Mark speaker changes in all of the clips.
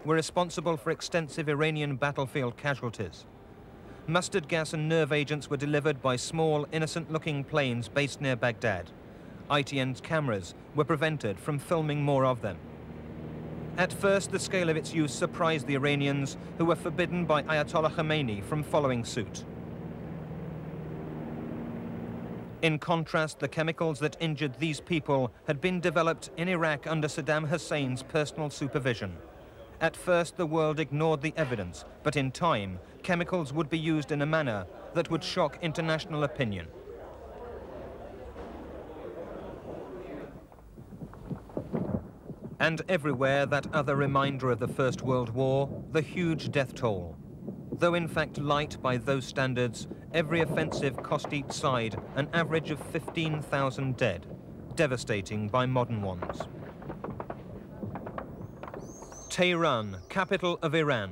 Speaker 1: were responsible for extensive Iranian battlefield casualties. Mustard gas and nerve agents were delivered by small, innocent-looking planes based near Baghdad. ITN's cameras were prevented from filming more of them. At first, the scale of its use surprised the Iranians, who were forbidden by Ayatollah Khomeini from following suit. In contrast, the chemicals that injured these people had been developed in Iraq under Saddam Hussein's personal supervision. At first, the world ignored the evidence, but in time, chemicals would be used in a manner that would shock international opinion. And everywhere, that other reminder of the First World War, the huge death toll. Though in fact light by those standards, every offensive cost each side an average of 15,000 dead, devastating by modern ones. Tehran, capital of Iran.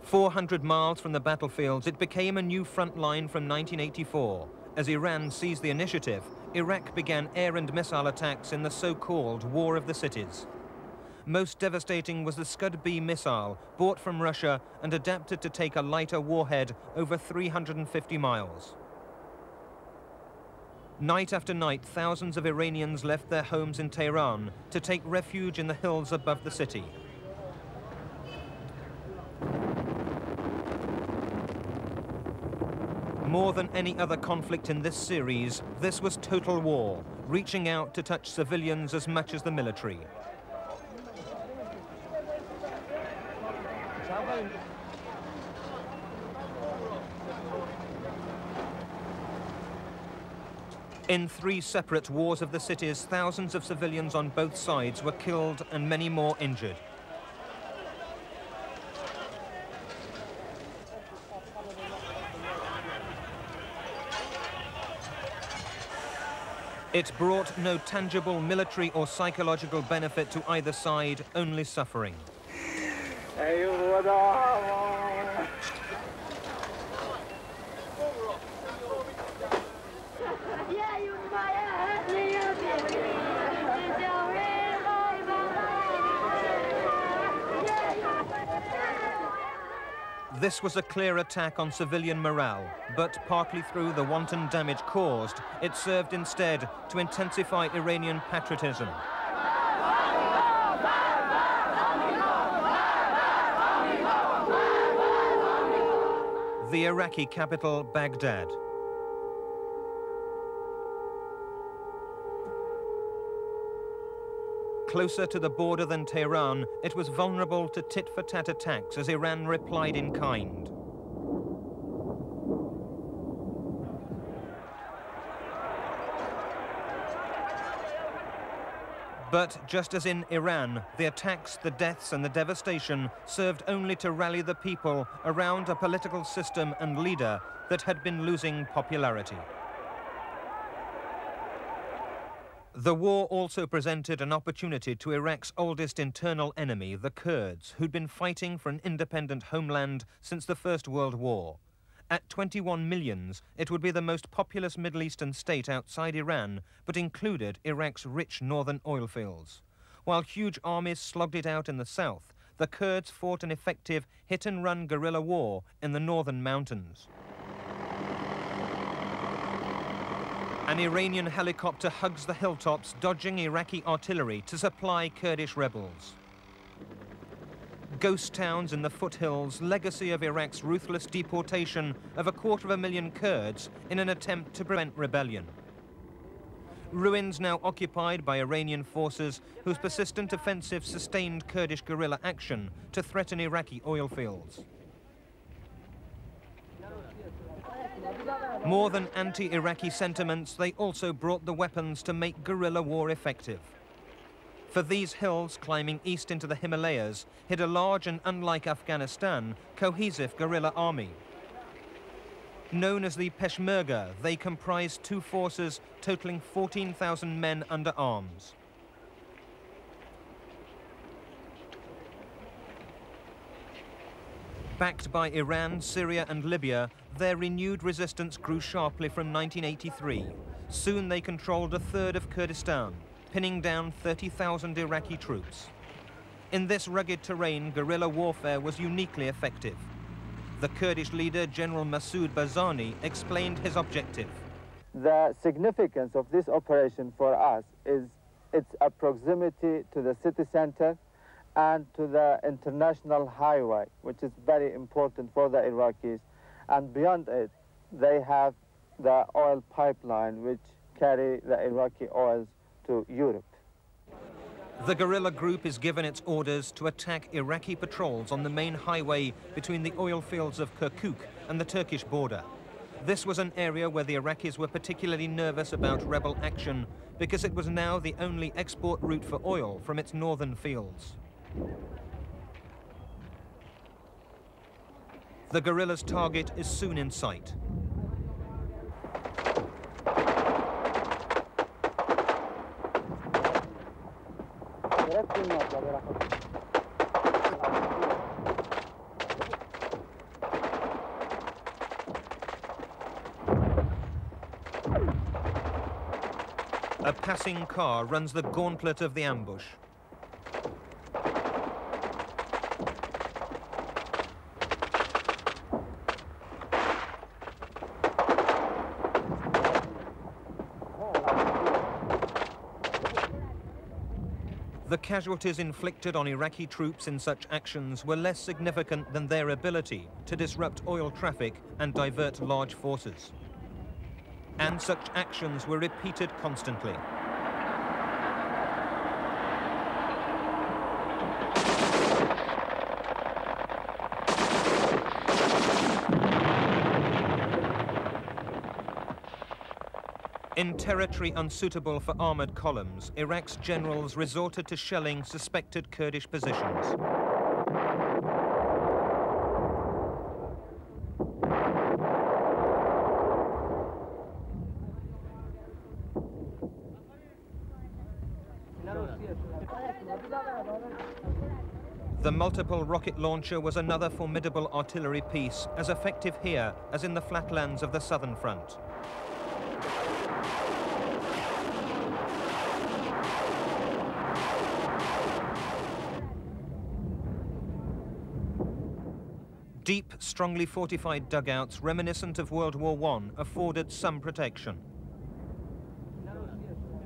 Speaker 1: 400 miles from the battlefields, it became a new front line from 1984. As Iran seized the initiative, Iraq began air and missile attacks in the so-called War of the Cities. Most devastating was the Scud-B missile, bought from Russia and adapted to take a lighter warhead over 350 miles. Night after night, thousands of Iranians left their homes in Tehran to take refuge in the hills above the city. More than any other conflict in this series, this was total war, reaching out to touch civilians as much as the military. In 3 separate wars of the cities, thousands of civilians on both sides were killed and many more injured. It brought no tangible military or psychological benefit to either side, only suffering. This was a clear attack on civilian morale, but partly through the wanton damage caused, it served instead to intensify Iranian patriotism. The Iraqi capital, Baghdad. Closer to the border than Tehran, it was vulnerable to tit-for-tat attacks as Iran replied in kind. But just as in Iran, the attacks, the deaths and the devastation served only to rally the people around a political system and leader that had been losing popularity. The war also presented an opportunity to Iraq's oldest internal enemy, the Kurds, who'd been fighting for an independent homeland since the First World War. At 21 millions, it would be the most populous Middle Eastern state outside Iran, but included Iraq's rich northern oil fields. While huge armies slogged it out in the south, the Kurds fought an effective hit-and-run guerrilla war in the northern mountains. An Iranian helicopter hugs the hilltops, dodging Iraqi artillery to supply Kurdish rebels. Ghost towns in the foothills, legacy of Iraq's ruthless deportation of 250,000 Kurds in an attempt to prevent rebellion. Ruins now occupied by Iranian forces whose persistent offensive sustained Kurdish guerrilla action to threaten Iraqi oil fields. More than anti-Iraqi sentiments, they also brought the weapons to make guerrilla war effective. For these hills, climbing east into the Himalayas, hid a large and, unlike Afghanistan, cohesive guerrilla army. Known as the Peshmerga, they comprised 2 forces totaling 14,000 men under arms. Backed by Iran, Syria and Libya, their renewed resistance grew sharply from 1983. Soon they controlled 1/3 of Kurdistan, pinning down 30,000 Iraqi troops. In this rugged terrain, guerrilla warfare was uniquely effective. The Kurdish leader, General Massoud Barzani, explained his objective.
Speaker 2: The significance of this operation for us is its proximity to the city center and to the international highway, which is very important for the Iraqis. And beyond it, they have the oil pipeline, which carry the Iraqi oils to Europe.
Speaker 1: The guerrilla group is given its orders to attack Iraqi patrols on the main highway between the oil fields of Kirkuk and the Turkish border. This was an area where the Iraqis were particularly nervous about rebel action because it was now the only export route for oil from its northern fields. The guerrillas' target is soon in sight. A passing car runs the gauntlet of the ambush. The casualties inflicted on Iraqi troops in such actions were less significant than their ability to disrupt oil traffic and divert large forces. And such actions were repeated constantly. In territory unsuitable for armored columns, Iraq's generals resorted to shelling suspected Kurdish positions. The multiple rocket launcher was another formidable artillery piece, as effective here as in the flatlands of the southern front. Deep, strongly fortified dugouts reminiscent of World War I afforded some protection.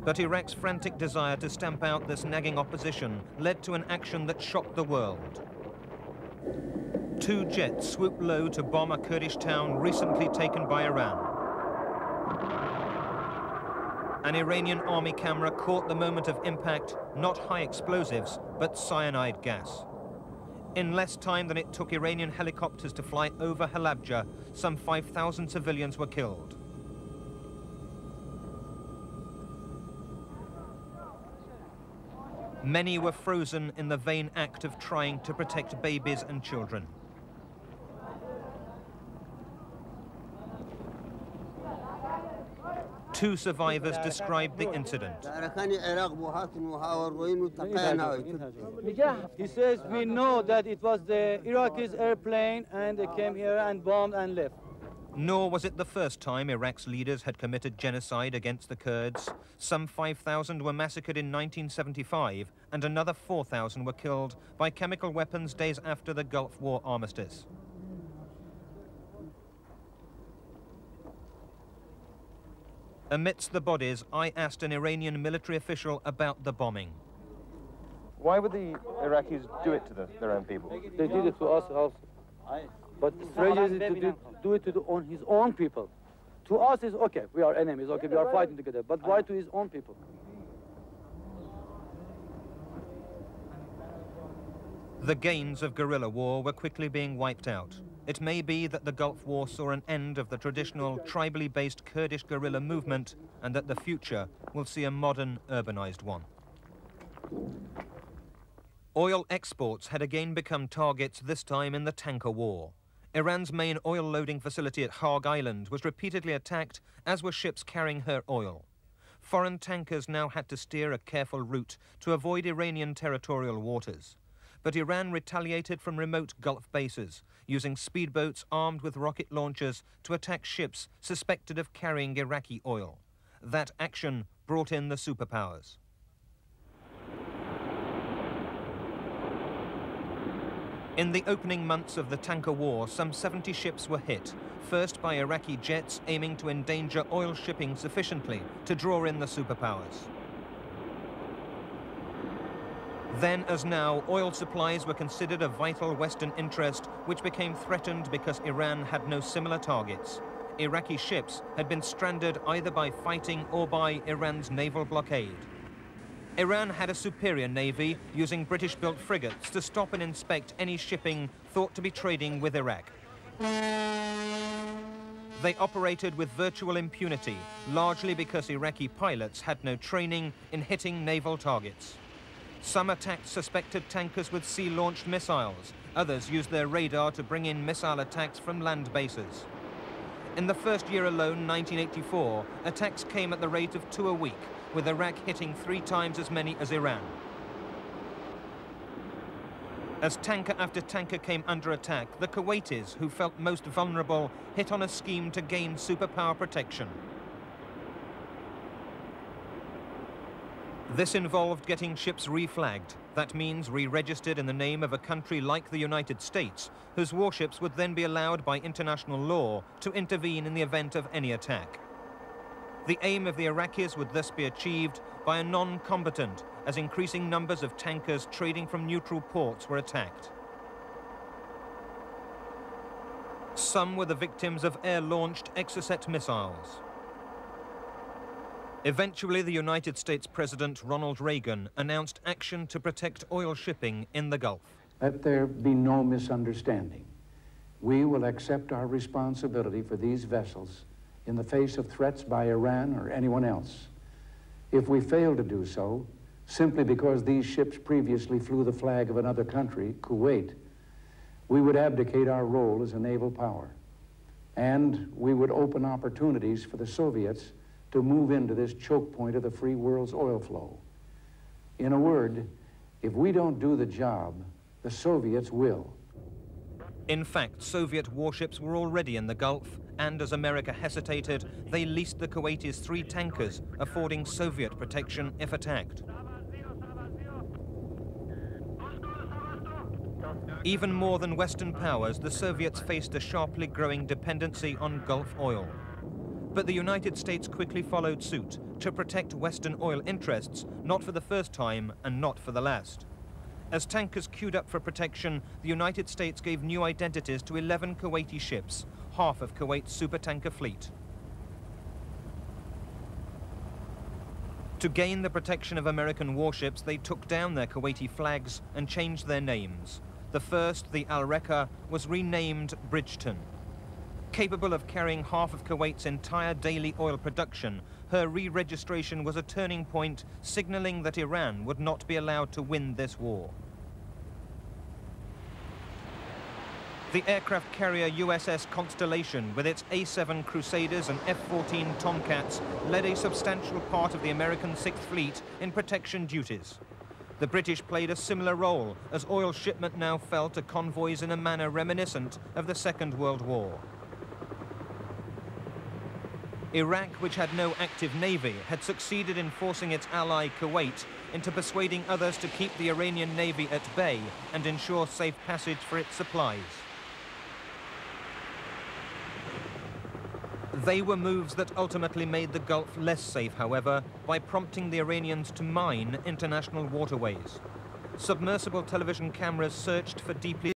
Speaker 1: But Iraq's frantic desire to stamp out this nagging opposition led to an action that shocked the world. 2 jets swooped low to bomb a Kurdish town recently taken by Iran. An Iranian army camera caught the moment of impact, not high explosives, but cyanide gas. In less time than it took Iranian helicopters to fly over Halabja, some 5,000 civilians were killed. Many were frozen in the vain act of trying to protect babies and children. Two survivors described the incident.
Speaker 3: He says, we know that it was the Iraqis' airplane and they came here and bombed and left.
Speaker 1: Nor was it the first time Iraq's leaders had committed genocide against the Kurds. Some 5,000 were massacred in 1975 and another 4,000 were killed by chemical weapons days after the Gulf War armistice. Amidst the bodies, I asked an Iranian military official about the bombing.
Speaker 4: Why would the Iraqis do it to their own people?
Speaker 3: They did it to us also. But the strategy is to do it to his own people. To us is okay, we are enemies, okay, we are fighting together. But why to his own people?
Speaker 1: The gains of guerrilla war were quickly being wiped out. It may be that the Gulf War saw an end of the traditional tribally based Kurdish guerrilla movement and that the future will see a modern urbanized one. Oil exports had again become targets, this time in the tanker war. Iran's main oil loading facility at Hog Island was repeatedly attacked, as were ships carrying her oil. Foreign tankers now had to steer a careful route to avoid Iranian territorial waters. But Iran retaliated from remote Gulf bases, using speedboats armed with rocket launchers to attack ships suspected of carrying Iraqi oil. That action brought in the superpowers. In the opening months of the tanker war, some 70 ships were hit, first by Iraqi jets aiming to endanger oil shipping sufficiently to draw in the superpowers. Then, as now, oil supplies were considered a vital Western interest, which became threatened because Iran had no similar targets. Iraqi ships had been stranded either by fighting or by Iran's naval blockade. Iran had a superior navy, using British-built frigates to stop and inspect any shipping thought to be trading with Iraq. They operated with virtual impunity, largely because Iraqi pilots had no training in hitting naval targets. Some attacked suspected tankers with sea-launched missiles. Others used their radar to bring in missile attacks from land bases. In the first year alone, 1984, attacks came at the rate of 2 a week, with Iraq hitting 3 times as many as Iran. As tanker after tanker came under attack, the Kuwaitis, who felt most vulnerable, hit on a scheme to gain superpower protection. This involved getting ships reflagged. That means re-registered in the name of a country like the United States, whose warships would then be allowed by international law to intervene in the event of any attack. The aim of the Iraqis would thus be achieved by a non-combatant, as increasing numbers of tankers trading from neutral ports were attacked. Some were the victims of air-launched Exocet missiles. Eventually, the United States President Ronald Reagan announced action to protect oil shipping in the Gulf.
Speaker 5: Let there be no misunderstanding. We will accept our responsibility for these vessels in the face of threats by Iran or anyone else. If we fail to do so, simply because these ships previously flew the flag of another country, Kuwait, we would abdicate our role as a naval power. And we would open opportunities for the Soviets to move into this choke point of the free world's oil flow. In a word, if we don't do the job, the Soviets will.
Speaker 1: In fact, Soviet warships were already in the Gulf, and as America hesitated, they leased the Kuwaitis 3 tankers, affording Soviet protection if attacked. Even more than Western powers, the Soviets faced a sharply growing dependency on Gulf oil. But the United States quickly followed suit to protect Western oil interests, not for the first time and not for the last. As tankers queued up for protection, the United States gave new identities to 11 Kuwaiti ships, half of Kuwait's supertanker fleet. To gain the protection of American warships, they took down their Kuwaiti flags and changed their names. The first, the Al-Raqqa, was renamed Bridgeton. Capable of carrying half of Kuwait's entire daily oil production, her re-registration was a turning point, signaling that Iran would not be allowed to win this war. The aircraft carrier USS Constellation, with its A-7 Crusaders and F-14 Tomcats, led a substantial part of the American Sixth Fleet in protection duties. The British played a similar role, as oil shipment now fell to convoys in a manner reminiscent of the Second World War. Iraq, which had no active navy, had succeeded in forcing its ally Kuwait into persuading others to keep the Iranian navy at bay and ensure safe passage for its supplies. They were moves that ultimately made the Gulf less safe, however, by prompting the Iranians to mine international waterways. Submersible television cameras searched for deeply